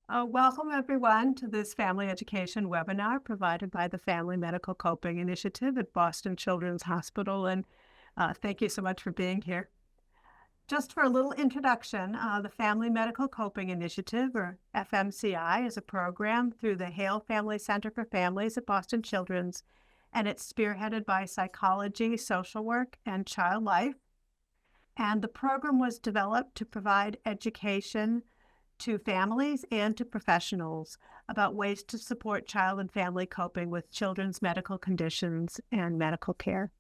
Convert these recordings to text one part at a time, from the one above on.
Welcome everyone to this family education webinar provided by the Family Medical Coping Initiative at Boston Children's Hospital, and thank you so much for being here. Just for a little introduction, the Family Medical Coping Initiative, or FMCI, is a program through the Hale Family Center for Families at Boston Children's, and it's spearheaded by psychology, social work, and child life. And the program was developed to provide education to families and to professionals about ways to support child and family coping with children's medical conditions and medical care.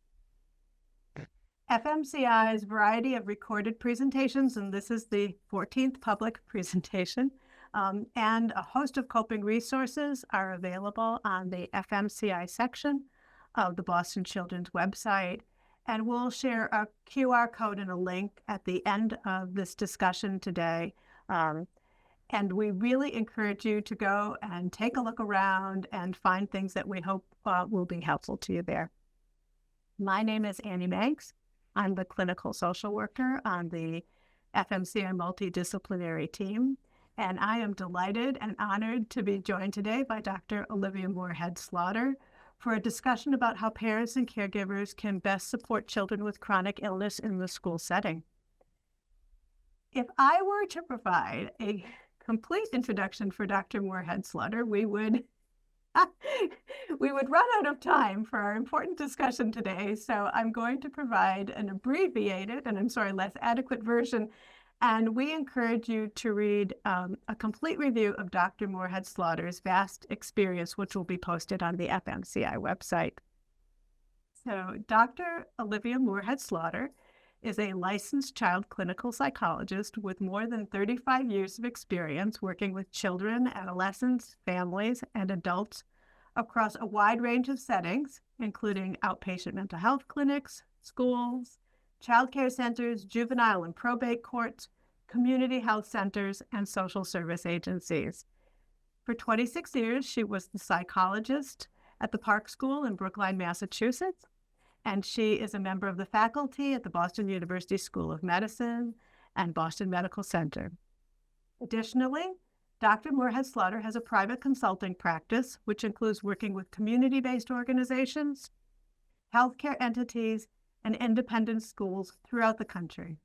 FMCI's variety of recorded presentations, and this is the 14th public presentation, and a host of coping resources are available on the FMCI section of the Boston Children's website. And we'll share a QR code and a link at the end of this discussion today. And we really encourage you to go and take a look around and find things that we hope will be helpful to you there. My name is Annie Meggs. I'm the clinical social worker on the FMCI multidisciplinary team. And I am delighted and honored to be joined today by Dr. Olivia Moorehead Slaughter for a discussion about how parents and caregivers can best support children with chronic illness in the school setting. If I were to provide a complete introduction for Dr. Moorehead Slaughter, we would run out of time for our important discussion today. So I'm going to provide an abbreviated, and less adequate version. And we encourage you to read a complete review of Dr. Moorehead Slaughter's vast experience, which will be posted on the FMCI website. So Dr. Olivia Moorehead Slaughter is a licensed child clinical psychologist with more than 35 years of experience working with children, adolescents, families, and adults across a wide range of settings, including outpatient mental health clinics, schools, child care centers, juvenile and probate courts, community health centers, and social service agencies. For 26 years, she was the psychologist at the Park School in Brookline, Massachusetts, and she is a member of the faculty at the Boston University School of Medicine and Boston Medical Center. Additionally, Dr. Moorehead Slaughter has a private consulting practice, which includes working with community-based organizations, healthcare entities, and independent schools throughout the country.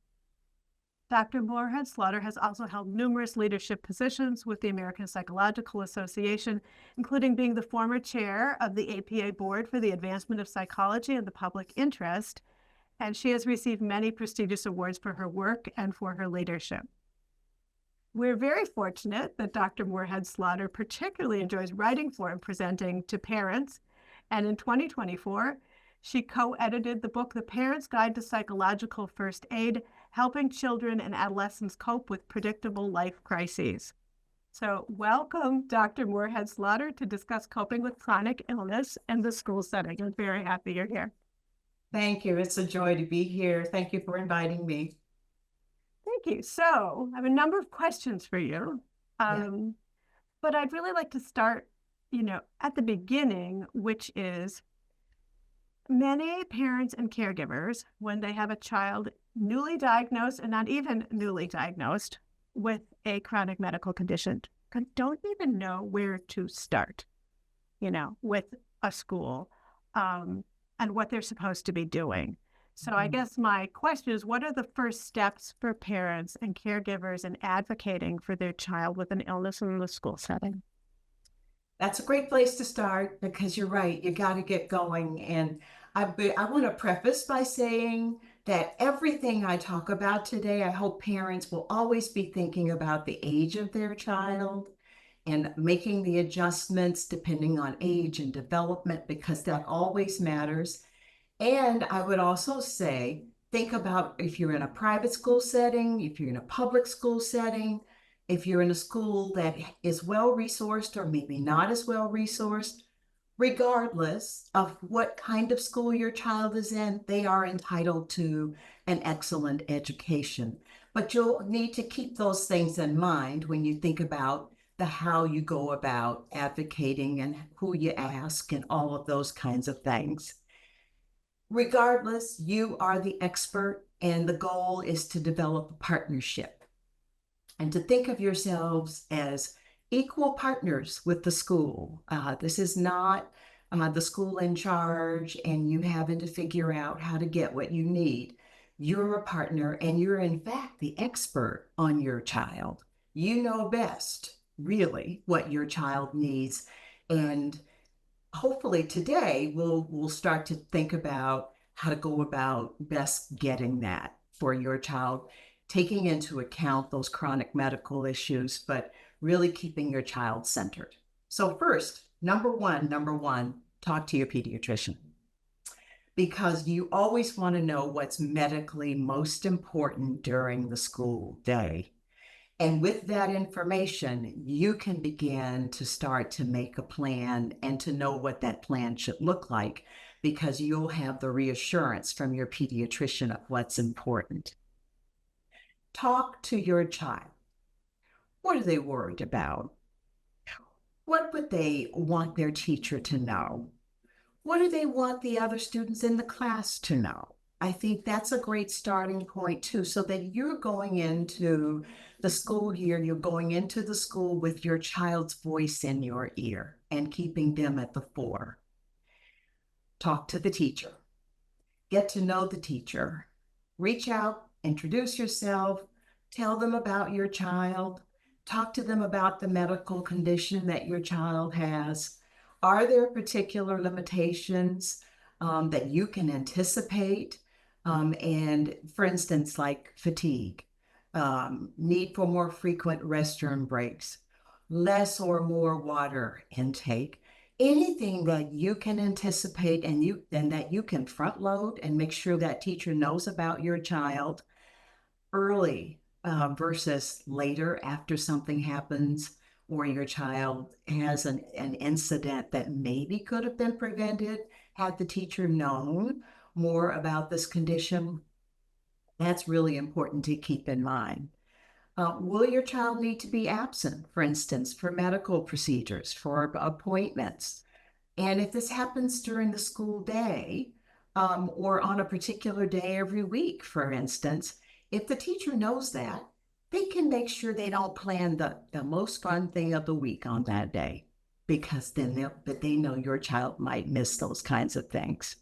Dr. Moorehead Slaughter has also held numerous leadership positions with the American Psychological Association, including being the former chair of the APA Board for the Advancement of Psychology and the Public Interest, and she has received many prestigious awards for her work and for her leadership. We're very fortunate that Dr. Moorehead Slaughter particularly enjoys writing for and presenting to parents, and in 2024, she co-edited the book, The Parent's Guide to Psychological First Aid, Helping Children and Adolescents Cope with Predictable Life Crises. So welcome, Dr. Moorehead Slaughter, to discuss coping with chronic illness in the school setting. I'm very happy you're here. Thank you. It's a joy to be here. Thank you for inviting me. Thank you. So I have a number of questions for you, but I'd really like to start, at the beginning, which is many parents and caregivers, when they have a child newly diagnosed and not even newly diagnosed with a chronic medical condition, don't even know where to start, with a school and what they're supposed to be doing. So I guess my question is, what are the first steps for parents and caregivers in advocating for their child with an illness in the school setting? That's a great place to start because you're right. You got to get going. And I want to preface by saying that everything I talk about today, I hope parents will always be thinking about the age of their child and making the adjustments depending on age and development, because that always matters. And I would also say, think about if you're in a private school setting, if you're in a public school setting, if you're in a school that is well-resourced or maybe not as well-resourced, regardless of what kind of school your child is in, they are entitled to an excellent education. But you'll need to keep those things in mind when you think about the how you go about advocating and who you ask and all of those kinds of things. Regardless, you are the expert, and the goal is to develop a partnership and to think of yourselves as equal partners with the school. This is not the school in charge and you having to figure out how to get what you need. You're a partner and you're, in fact, the expert on your child. You know best, really, what your child needs. And hopefully today we'll start to think about how to go about best getting that for your child, taking into account those chronic medical issues, but really keeping your child centered. So first, number one, talk to your pediatrician, because you always want to know what's medically most important during the school day. And with that information, you can begin to start to make a plan and to know what that plan should look like, because you'll have the reassurance from your pediatrician of what's important. Talk to your child. What are they worried about? What would they want their teacher to know? What do they want the other students in the class to know? I think that's a great starting point too, so that you're going into the school year, you're going into the school with your child's voice in your ear and keeping them at the fore. Talk to the teacher. Get to know the teacher. Reach out, introduce yourself, tell them about your child, talk to them about the medical condition that your child has. Are there particular limitations that you can anticipate? And for instance, like fatigue, need for more frequent restroom breaks, less or more water intake, anything that you can anticipate and that you can front load and make sure that teacher knows about your child early versus later after something happens or your child has an incident that maybe could have been prevented had the teacher known more about this condition. That's really important to keep in mind. Will your child need to be absent, for instance, for medical procedures, for appointments? And if this happens during the school day or on a particular day every week, for instance, if the teacher knows that, they can make sure they don't plan the most fun thing of the week on that day, because then they know your child might miss those kinds of things.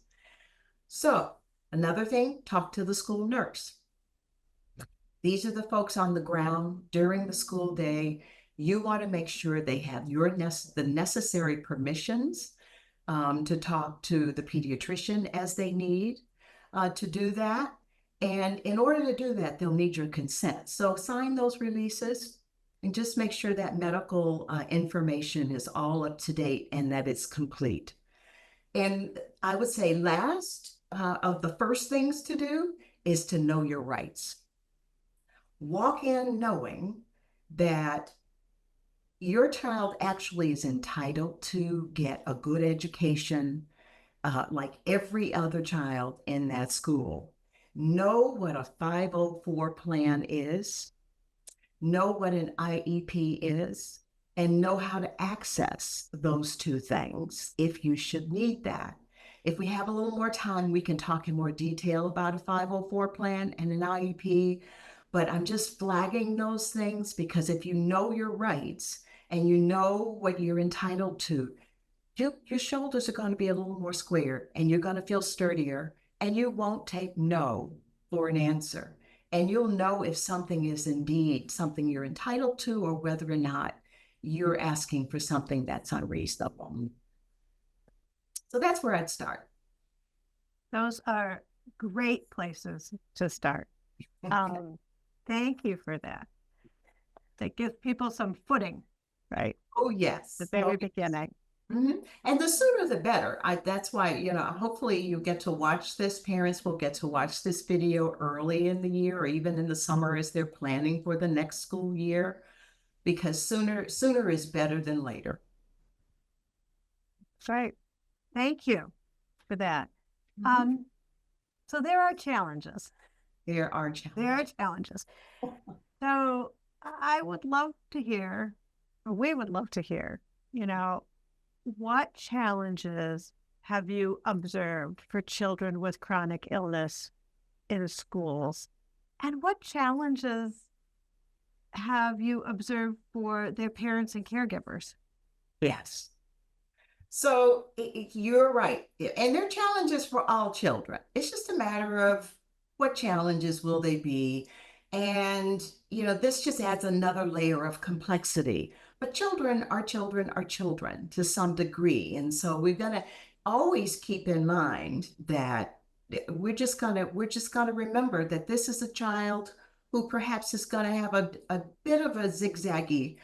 So another thing, talk to the school nurse. These are the folks on the ground during the school day. You want to make sure they have the necessary permissions to talk to the pediatrician as they need to do that. And in order to do that, they'll need your consent. So sign those releases and just make sure that medical information is all up to date and that it's complete. And I would say last of the first things to do is to know your rights. Walk in knowing that your child actually is entitled to get a good education like every other child in that school. Know what a 504 plan is, know what an IEP is, and know how to access those two things if you should need that. If we have a little more time, we can talk in more detail about a 504 plan and an IEP, but I'm just flagging those things because if you know your rights and you know what you're entitled to, your shoulders are going to be a little more square and you're going to feel sturdier and you won't take no for an answer. And you'll know if something is indeed something you're entitled to or whether or not you're asking for something that's unreasonable. So that's where I'd start. Those are great places to start. Thank you for that. That gives people some footing, right? Oh, yes. The very beginning. Mm-hmm. And the sooner the better. That's why, hopefully you get to watch this. Parents will get to watch this video early in the year or even in the summer as they're planning for the next school year, because sooner is better than later. That's right. Thank you for that. Mm-hmm. So there are challenges. There are challenges. So I would love to hear, or we would love to hear, what challenges have you observed for children with chronic illness in schools? And what challenges have you observed for their parents and caregivers? Yes. So you're right. And there are challenges for all children. It's just a matter of what challenges will they be. And, this just adds another layer of complexity. But children are children are children to some degree. And so we've got to always keep in mind that we're just gonna remember that this is a child who perhaps is going to have a bit of a zigzaggy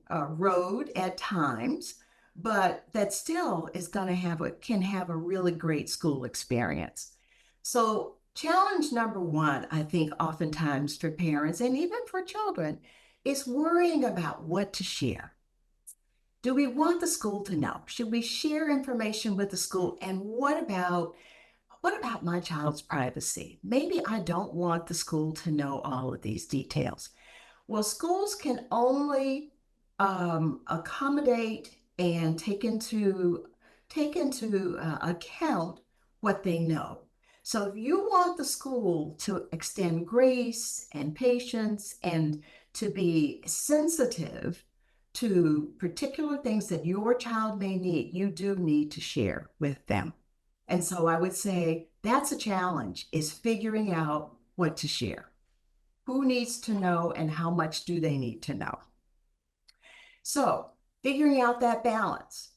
road at times, but that still is going to can have a really great school experience. So challenge number one, I think oftentimes for parents and even for children, is worrying about what to share. Do we want the school to know? Should we share information with the school? And what about my child's privacy? Maybe I don't want the school to know all of these details. Well, schools can only accommodate and take into account what they know. So if you want the school to extend grace and patience and to be sensitive to particular things that your child may need, you do need to share with them. And so I would say that's a challenge, is figuring out what to share. Who needs to know and how much do they need to know? So figuring out that balance.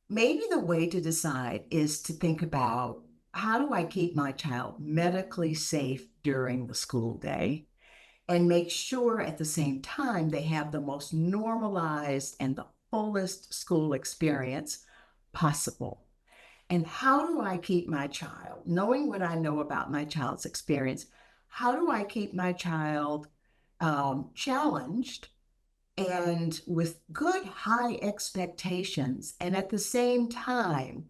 Maybe the way to decide is to think about, how do I keep my child medically safe during the school day and make sure at the same time they have the most normalized and the fullest school experience possible? And how do I keep my child, knowing what I know about my child's experience, how do I keep my child challenged and with good high expectations, and at the same time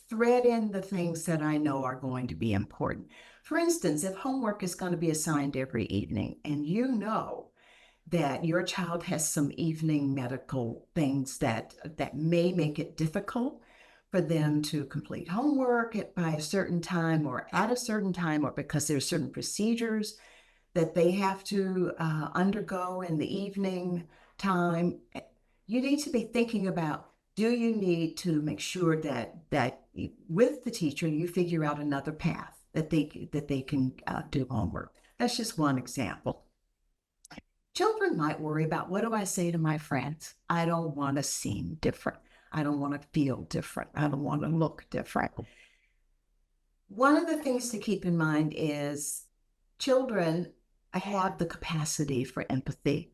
thread in the things that I know are going to be important? For instance, if homework is going to be assigned every evening and you know that your child has some evening medical things that may make it difficult for them to complete homework by a certain time or at a certain time, or because there's certain procedures that they have to undergo in the evening time, you need to be thinking about, do you need to make sure that with the teacher you figure out another path that they can do homework? That's just one example. Children might worry about, what do I say to my friends? I don't want to seem different. I don't want to feel different. I don't want to look different. One of the things to keep in mind is children have the capacity for empathy.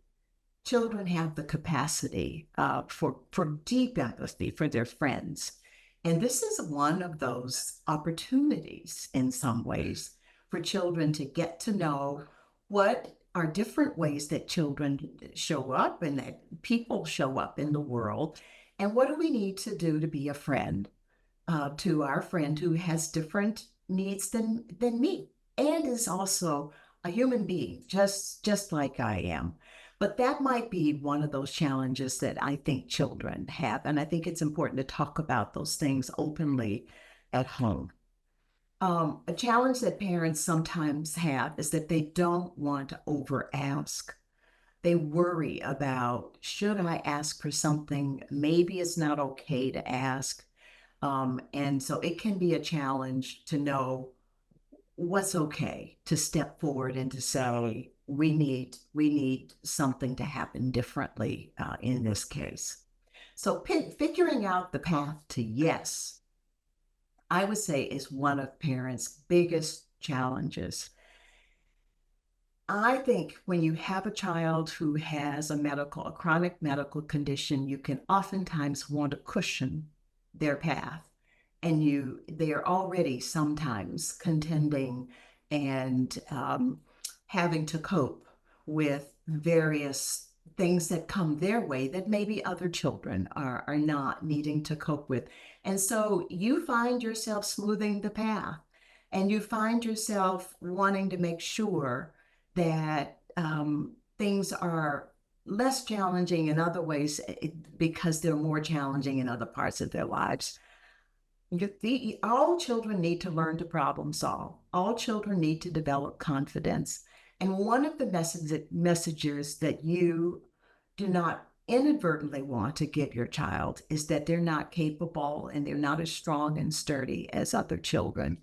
Children have the capacity for deep empathy for their friends. And this is one of those opportunities in some ways for children to get to know what are different ways that children show up and that people show up in the world. And what do we need to do to be a friend to our friend who has different needs than me and is also a human being, just like I am. But that might be one of those challenges that I think children have. And I think it's important to talk about those things openly at home. A challenge that parents sometimes have is that they don't want to over ask. They worry about, should I ask for something? Maybe it's not okay to ask. And so it can be a challenge to know what's okay, to step forward and to say, we need something to happen differently in this case. So figuring out the path to yes, I would say, is one of parents' biggest challenges. I think when you have a child who has a chronic medical condition, you can oftentimes want to cushion their path. And they are already sometimes contending and having to cope with various things that come their way that maybe other children are not needing to cope with. And so you find yourself smoothing the path, and you find yourself wanting to make sure that things are less challenging in other ways because they're more challenging in other parts of their lives. All children need to learn to problem solve. All children need to develop confidence. And one of the messages that you do not inadvertently want to give your child is that they're not capable and they're not as strong and sturdy as other children.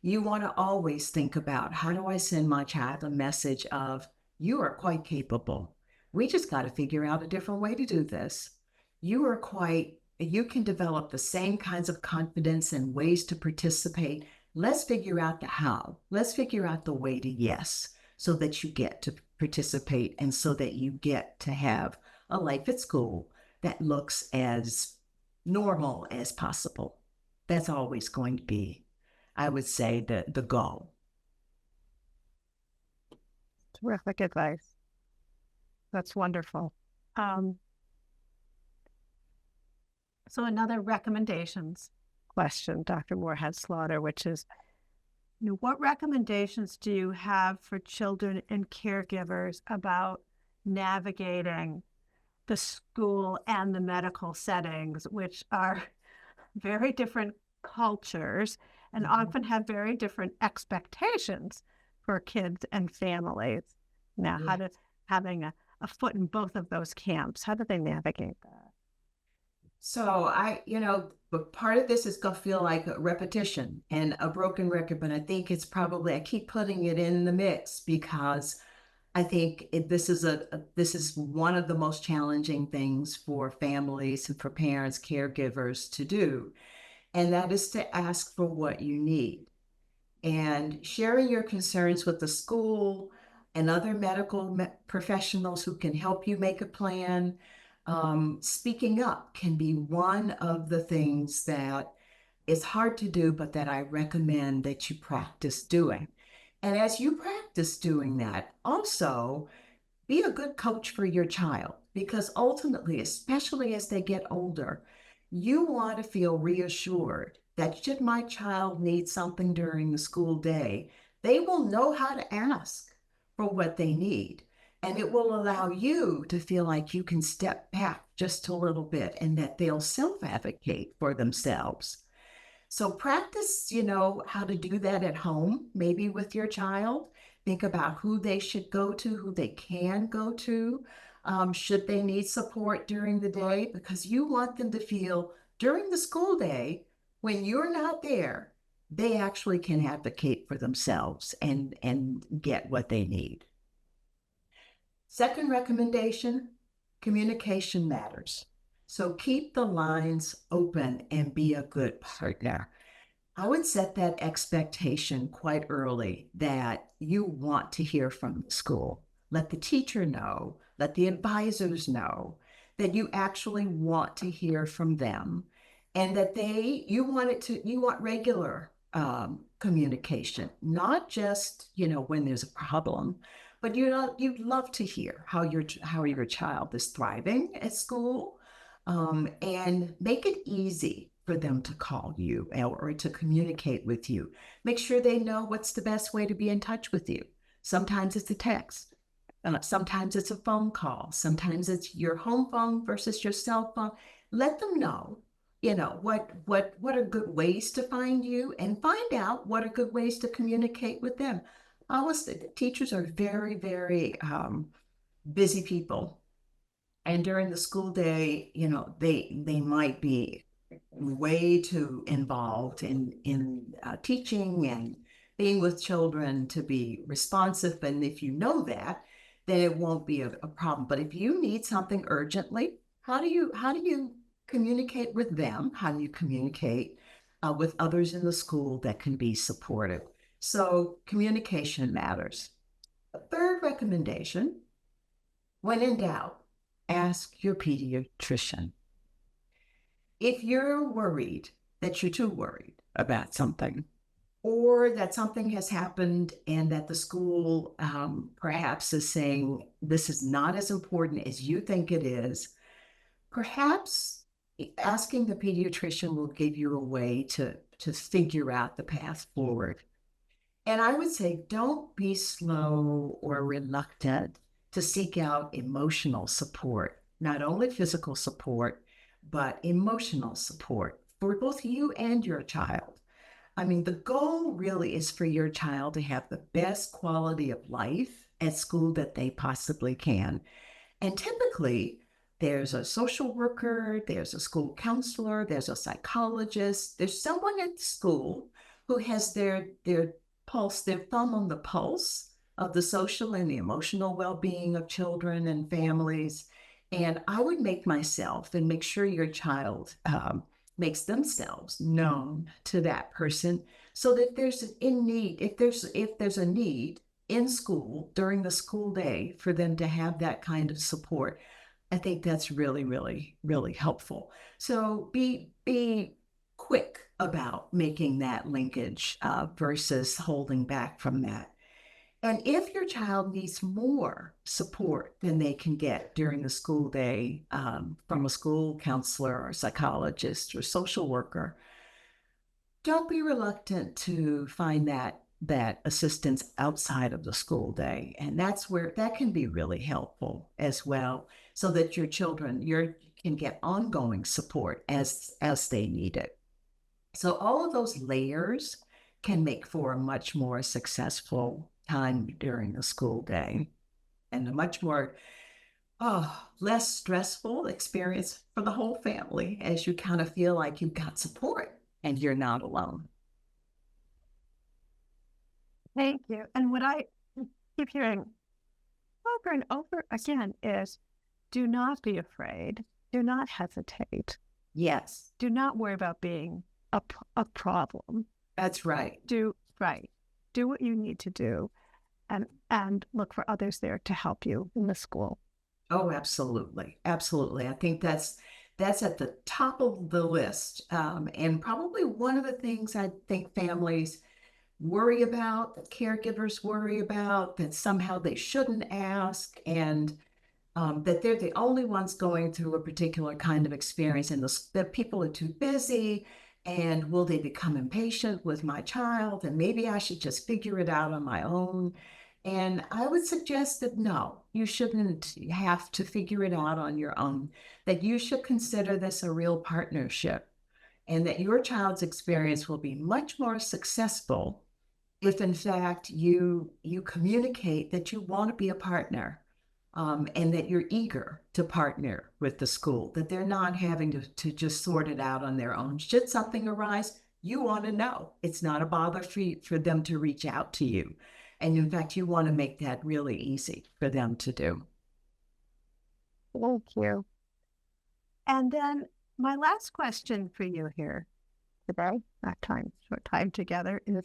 You want to always think about, how do I send my child a message of, you are quite capable. We just got to figure out a different way to do this. You can develop the same kinds of confidence and ways to participate. Let's figure out the how. Let's figure out the way to yes, so that you get to participate and so that you get to have a life at school that looks as normal as possible. That's always going to be, I would say, the goal. Terrific advice. That's wonderful. So another recommendations question, Dr. Moorehead Slaughter, which is, what recommendations do you have for children and caregivers about navigating the school and the medical settings, which are very different cultures and often have very different expectations for kids and families? Now, how does having a foot in both of those camps, how do they navigate that? So but part of this is going to feel like a repetition and a broken record, but I think it's probably, I keep putting it in the mix because I think this is one of the most challenging things for families and for parents, caregivers to do, and that is to ask for what you need. And sharing your concerns with the school and other medical professionals who can help you make a plan. Speaking up can be one of the things that is hard to do, but that I recommend that you practice doing. And as you practice doing that, also be a good coach for your child, because ultimately, especially as they get older, you want to feel reassured that should my child need something during the school day, they will know how to ask for what they need. And it will allow you to feel like you can step back just a little bit and that they'll self-advocate for themselves. So practice, how to do that at home, maybe with your child. Think about who they should go to, who they can go to, should they need support during the day, because you want them to feel during the school day, when you're not there, they actually can advocate for themselves and get what they need. Second recommendation, communication matters. So keep the lines open and be a good partner. I would set that expectation quite early that you want to hear from the school. Let the teacher know, let the advisors know that you actually want to hear from them, and that you want regular communication, not just, when there's a problem, but you'd love to hear how your child is thriving at school, and make it easy for them to call you or to communicate with you. Make sure they know what's the best way to be in touch with you. Sometimes it's a text. Sometimes it's a phone call. Sometimes it's your home phone versus your cell phone. Let them know, what are good ways to find you, and find out what are good ways to communicate with them. Honestly, teachers are very, very busy people. And during the school day, they might be way too involved in teaching and being with children to be responsive. And if you know that, then it won't be a problem. But if you need something urgently, how do you communicate with them? How do you communicate with others in the school that can be supportive? So communication matters. A third recommendation, when in doubt, ask your pediatrician. If you're worried that you're too worried about something, or that something has happened and that the school perhaps is saying this is not as important as you think it is, perhaps asking the pediatrician will give you a way to figure out the path forward. And I would say, don't be slow or reluctant to seek out emotional support, not only physical support, but emotional support for both you and your child. I mean, the goal really is for your child to have the best quality of life at school that they possibly can. And typically, there's a social worker, there's a school counselor, there's a psychologist, there's someone at school who has their pulse, their thumb on the pulse of the social and the emotional well-being of children and families. And I would make myself and make sure your child makes themselves known to that person so that there's in need, if there's a need in school during the school day for them to have that kind of support. I think that's really, really, really helpful. So be quick about making that linkage versus holding back from that. And if your child needs more support than they can get during the school day from a school counselor or psychologist or social worker, don't be reluctant to find that assistance outside of the school day. And that's where that can be really helpful as well, so that your children can get ongoing support as they need it. So all of those layers can make for a much more successful time during the school day and a much more less stressful experience for the whole family, as you kind of feel like you've got support and you're not alone. Thank you. And what I keep hearing over and over again is, do not be afraid. Do not hesitate. Yes. Do not worry about being a problem. That's right. Do what you need to do, and look for others there to help you in the school. Oh, absolutely. Absolutely. I think that's at the top of the list. And probably one of the things I think families worry about, that caregivers worry about, that somehow they shouldn't ask, and that they're the only ones going through a particular kind of experience, and that people are too busy, and will they become impatient with my child, and maybe I should just figure it out on my own. And I would suggest that no, you shouldn't have to figure it out on your own, that you should consider this a real partnership, and that your child's experience will be much more successful if in fact you communicate that you want to be a partner, and that you're eager to partner with the school, that they're not having to just sort it out on their own. Should something arise, you want to know. It's not a bother for them to reach out to you. And in fact, you want to make that really easy for them to do. Thank you. And then my last question for you here today, short time together, is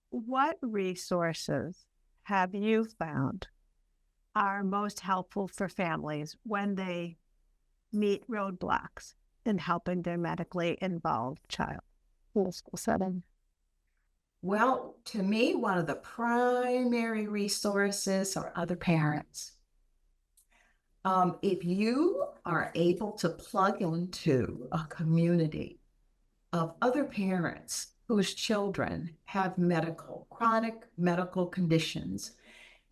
what resources have you found are most helpful for families when they meet roadblocks in helping their medically involved child in the school setting? Well, to me, one of the primary resources are other parents. If you are able to plug into a community of other parents whose children have chronic medical conditions,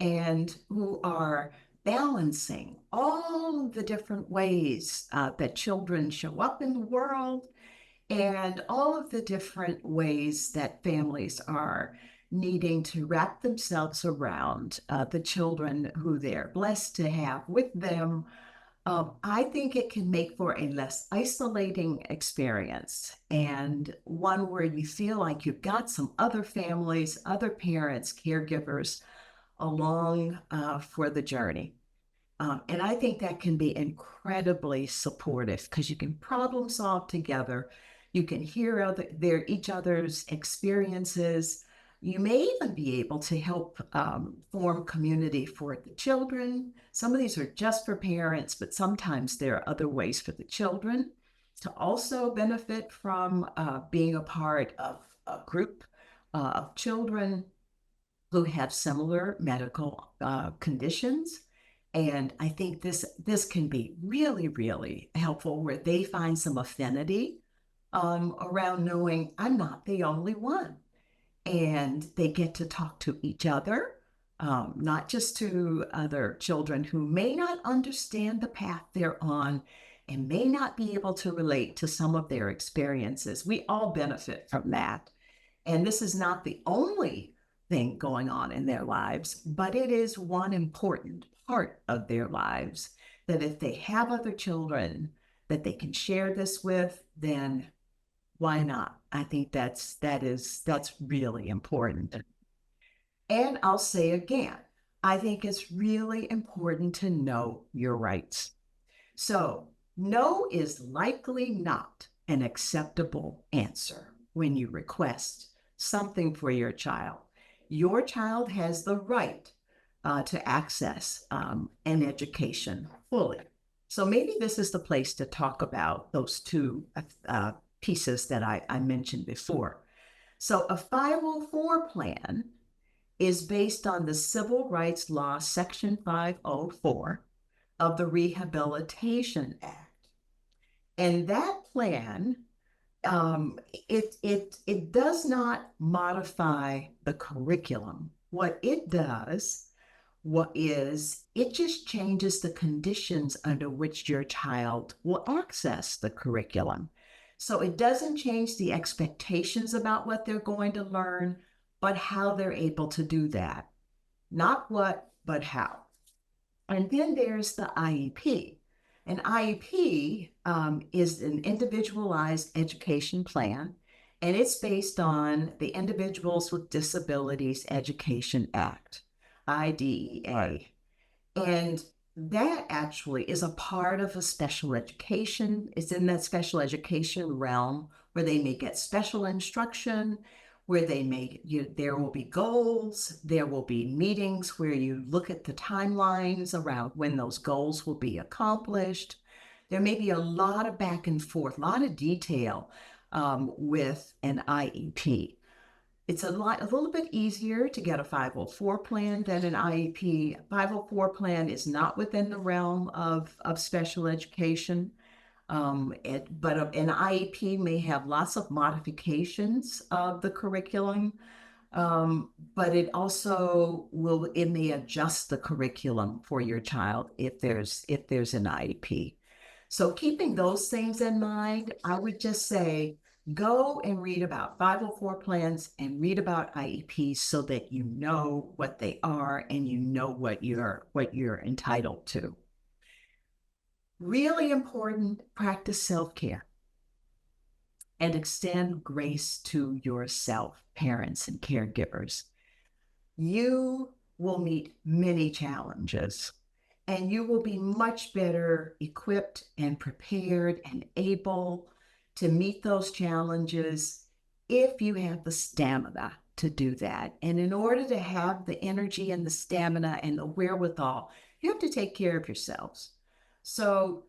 and who are balancing all of the different ways that children show up in the world, and all of the different ways that families are needing to wrap themselves around the children who they're blessed to have with them, I think it can make for a less isolating experience, and one where you feel like you've got some other families, other parents, caregivers along for the journey. And I think that can be incredibly supportive because you can problem solve together. You can hear each other's experiences. You may even be able to help form community for the children. Some of these are just for parents, but sometimes there are other ways for the children to also benefit from being a part of a group of children who have similar medical conditions. And I think this can be really, really helpful, where they find some affinity around knowing I'm not the only one. And they get to talk to each other, not just to other children who may not understand the path they're on and may not be able to relate to some of their experiences. We all benefit from that. And this is not the only thing going on in their lives, but it is one important part of their lives that if they have other children that they can share this with, then why not? I think that's really important. And I'll say again, I think it's really important to know your rights. So, no is likely not an acceptable answer when you request something for your child. Your child has the right to access an education fully. So maybe this is the place to talk about those two pieces that I mentioned before. So a 504 plan is based on the Civil Rights Law, Section 504 of the Rehabilitation Act. And that plan, it does not modify the curriculum. What it does it just changes the conditions under which your child will access the curriculum. So it doesn't change the expectations about what they're going to learn, but how they're able to do that. Not what, but how. And then there's the IEP. An IEP is an individualized education plan, and it's based on the Individuals with Disabilities Education Act, IDEA. And that actually is a part of a special education. It's in that special education realm where they may get special instruction, where there will be goals, there will be meetings where you look at the timelines around when those goals will be accomplished. There may be a lot of back and forth, a lot of detail with an IEP. It's a little bit easier to get a 504 plan than an IEP. 504 plan is not within the realm of special education. But an IEP may have lots of modifications of the curriculum, but it may adjust the curriculum for your child if there's an IEP. So keeping those things in mind, I would just say, go and read about 504 plans and read about IEPs so that you know what they are and you know what you're entitled to. Really important, practice self-care and extend grace to yourself, parents and caregivers. You will meet many challenges, and you will be much better equipped and prepared and able to meet those challenges if you have the stamina to do that. And in order to have the energy and the stamina and the wherewithal, you have to take care of yourselves. So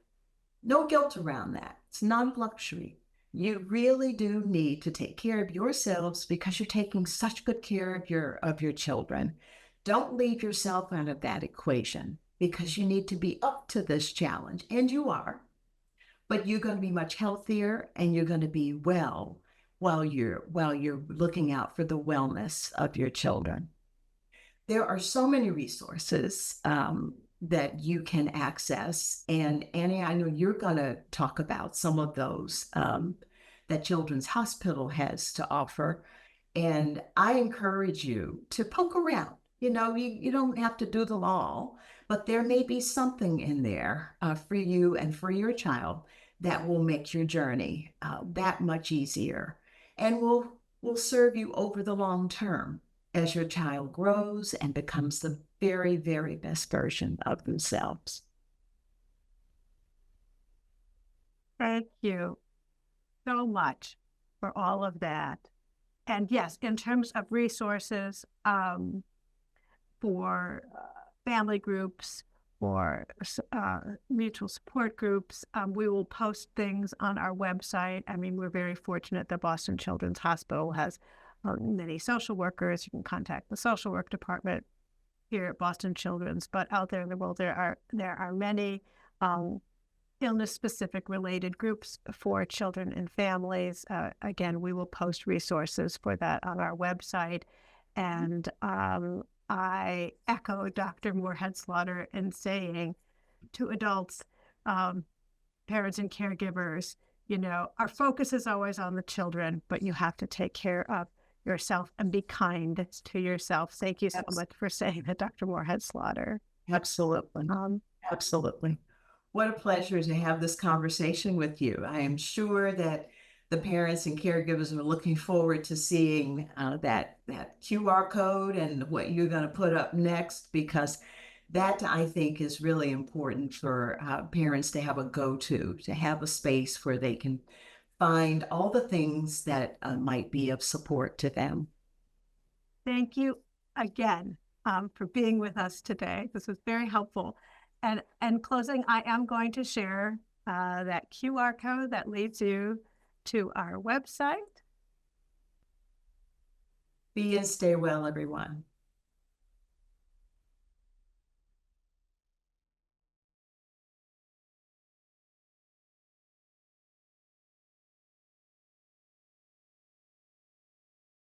no guilt around that. It's not a luxury. You really do need to take care of yourselves because you're taking such good care of your children. Don't leave yourself out of that equation because you need to be up to this challenge, and you are. But you're going to be much healthier and you're going to be well while you're looking out for the wellness of your children. There are so many resources that you can access. And Annie, I know you're going to talk about some of those that Children's Hospital has to offer. And I encourage you to poke around. You know, you don't have to do them all, but there may be something in there for you and for your child that will make your journey that much easier and will serve you over the long term as your child grows and becomes the very, very best version of themselves. Thank you so much for all of that. And yes, in terms of resources for family groups, for mutual support groups, we will post things on our website. I mean, we're very fortunate that Boston Children's Hospital has many social workers. You can contact the social work department here at Boston Children's, but out there in the world, there are many illness-specific related groups for children and families. Again, we will post resources for that on our website. And I echo Dr. Moorehead Slaughter in saying to adults, parents and caregivers, you know, our focus is always on the children, but you have to take care of yourself and be kind to yourself. Thank you so much for saying that, Dr. Moorehead Slaughter. Absolutely. Absolutely. What a pleasure to have this conversation with you. I am sure that the parents and caregivers are looking forward to seeing that QR code and what you're going to put up next, because that, I think, is really important for parents to have a go-to, to have a space where they can find all the things that might be of support to them. Thank you again for being with us today. This was very helpful. And in closing, I am going to share that QR code that leads you to our website. Be and stay well, everyone.